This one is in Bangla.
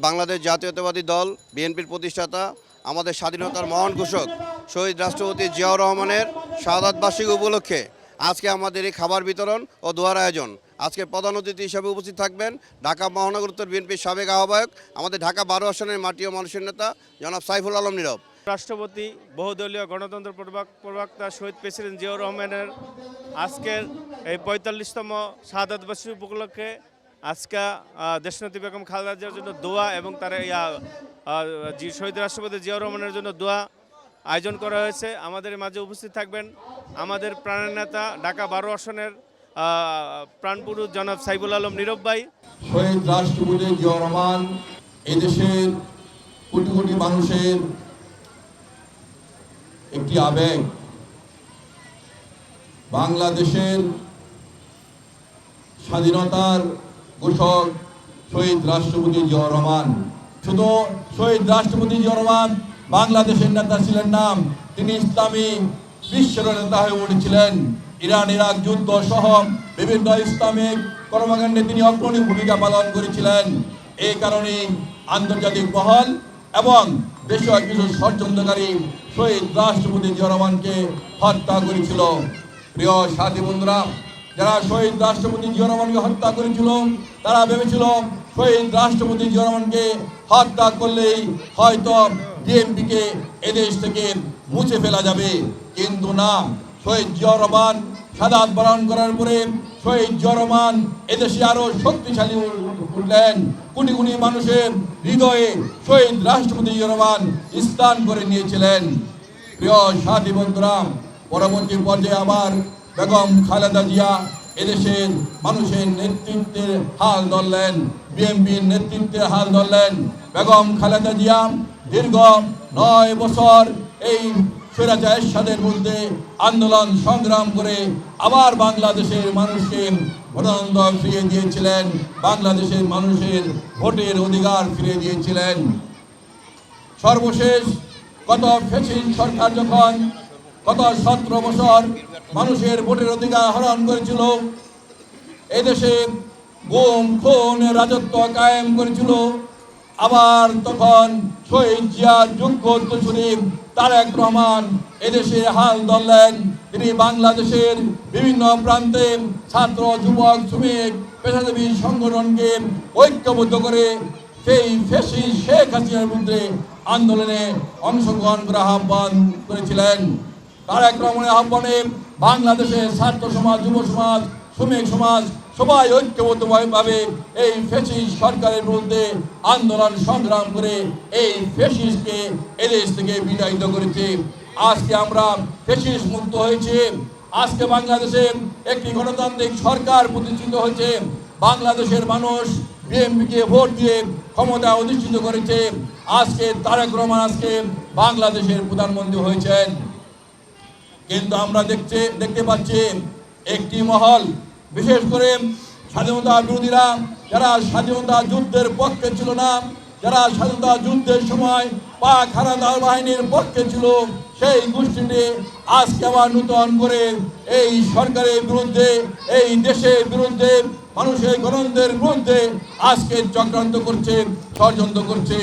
বাংলাদেশ জাতীয়তাবাদী দল বিএনপির প্রতিষ্ঠাতা আমাদের স্বাধীনতার মহান ঘোষক শহীদ রাষ্ট্রপতি জিয়াউর রহমানের শাহাদাত বার্ষিকী উপলক্ষে আজকে আমাদের এই খাবার বিতরণ ও দোয়ার আয়োজন। আজকে প্রধান অতিথি হিসেবে উপস্থিত থাকবেন ঢাকা মহানগর উত্তর বিএনপির সাবেক আহ্বায়ক আমাদের ঢাকা 12 আসনের মাটি ও মানুষের নেতা জনাব সাইফুল আলম নীরব। রাষ্ট্রপতি বহুদলীয় গণতন্ত্র প্রবক্তা শহীদ প্রেসিডেন্ট জিয়াউর রহমানের আজকের এই ৪৫তম শাহাদাত বার্ষিকী উপলক্ষে আজকে দেশনেত্রী বেগম খালেদা জিয়ার জন্য দোয়া এবং তার শহীদ রাষ্ট্রপতি জিয়াউর রহমানের জন্য দোয়া আয়োজন করা হয়েছে। আমাদের মাঝে উপস্থিত থাকবেন আমাদের প্রাণের নেতা ঢাকা 12 আসনের প্রাণপুরুষ জনাব সাইফুল আলম নীরব ভাই। শহীদ রাষ্ট্রপতি জিয়াউর রহমান এদেশের কোটি কোটি মানুষের একটি আবেগ। বাংলাদেশের স্বাধীনতার ঘোষক শহীদ রাষ্ট্রপতি জিয়াউর রহমান। শুধু শহীদ রাষ্ট্রপতি জিয়াউর রহমান বাংলাদেশের নেতা ছিলেন না, তিনি ইসলামী বিশ্বের নেতা হয়ে উঠেছিলেন। ইরান ইরাক যুদ্ধ সহ বিভিন্ন ইসলামিক কর্মকাণ্ডে তিনি অগ্রণী ভূমিকা পালন করেছিলেন। এই কারণে আন্তর্জাতিক মহল এবং দেশীয় কিছু ষড়যন্ত্রকারী শহীদ রাষ্ট্রপতি জিয়াউর রহমানকে হত্যা করেছিল। প্রিয় সাথী বন্ধুরা, যারা শহীদ রাষ্ট্রপতি জিয়াউর রহমানকে হত্যা করেছিল তারা ভেবেছিল শহীদ রাষ্ট্রপতি জিয়াউর রহমানকে হত্যা করলেই হয়তো বিএনপিকে এদেশ থেকে মুছে ফেলা যাবে, কিন্তু না। শহীদ জিয়াউর রহমান শাহাদাত বরণ করার পরে শহীদ জিয়াউর রহমান এদেশে আরো শক্তিশালী উঠলেন। কোটি কোটি মানুষের হৃদয়ে শহীদ রাষ্ট্রপতি জিয়াউর রহমান স্থান করে নিয়েছিলেন। প্রিয় সাথী বন্ধুরা, পরবর্তী পর্যায়ে আবার বেগম খালেদা জিয়া এদেশের মানুষের নেতৃত্বের হাল ধরলেন, বিএনপির নেতৃত্বের হাল ধরলেন। বেগম খালেদা জিয়া দীর্ঘ 9 বছর এই স্বৈরাচার এরশাদের বিরুদ্ধে আন্দোলন সংগ্রাম করে আবার বাংলাদেশের মানুষকে ভোটাধিকার ফিরিয়ে দিয়েছিলেন, বাংলাদেশের মানুষের ভোটের অধিকার ফিরিয়ে দিয়েছিলেন। সর্বশেষ গত ফ্যাসিস্ট সরকার যখন গত 17 বছর মানুষের ভোটের অধিকার হরণ করেছিল, এদেশে গুম খুন রাজত্ব কায়েম করেছিল, আবার তখন শহীদ জিয়ার যোগ্য উত্তরসূরি তারেক রহমান এদেশে হাল ধরলেন। তিনি বাংলাদেশের বিভিন্ন প্রান্তে ছাত্র যুবক শ্রমিক পেশাজীবী সংগঠনকে ঐক্যবদ্ধ করে সেই ফ্যাসিস্ট শেখ হাসিনার বিরুদ্ধে আন্দোলনে অংশগ্রহণ করার আহ্বান করেছিলেন। তারেক রহমানের আহ্বানে বাংলাদেশের ছাত্র সমাজ, যুব সমাজ, শ্রমিক সমাজ সবাই ঐক্যবদ্ধভাবে এই ফ্যাসিস্ট সরকারের বিরুদ্ধে আন্দোলন সংগ্রাম করে এই ফ্যাসিস্টকে এদেশ থেকে বিতাড়িত করেছে। আজকে আমরা ফ্যাসিস্ট মুক্ত হয়েছে। আজকে বাংলাদেশে একটি গণতান্ত্রিক সরকার প্রতিষ্ঠিত হয়েছে। বাংলাদেশের মানুষ বিএনপিকে ভোট দিয়ে ক্ষমতা অধিষ্ঠিত করেছে। আজকে তারেক রহমান আজকে বাংলাদেশের প্রধানমন্ত্রী হয়েছেন। কিন্তু আমরা দেখতে পাচ্ছি একটি মহল, বিশেষ করে স্বাধীনতা বিরোধীরা, যারা স্বাধীনতা যুদ্ধের পক্ষে ছিল না, যারা স্বাধীনতা যুদ্ধের সময় পাক হানাদার বাহিনীর পক্ষে ছিল, সেই গোষ্ঠীটি আজকে আবার নূতন করে এই সরকারের বিরুদ্ধে, এই দেশের বিরুদ্ধে, মানুষের গণতন্ত্রের বিরুদ্ধে আজকে চক্রান্ত করছে, ষড়যন্ত্র করছে।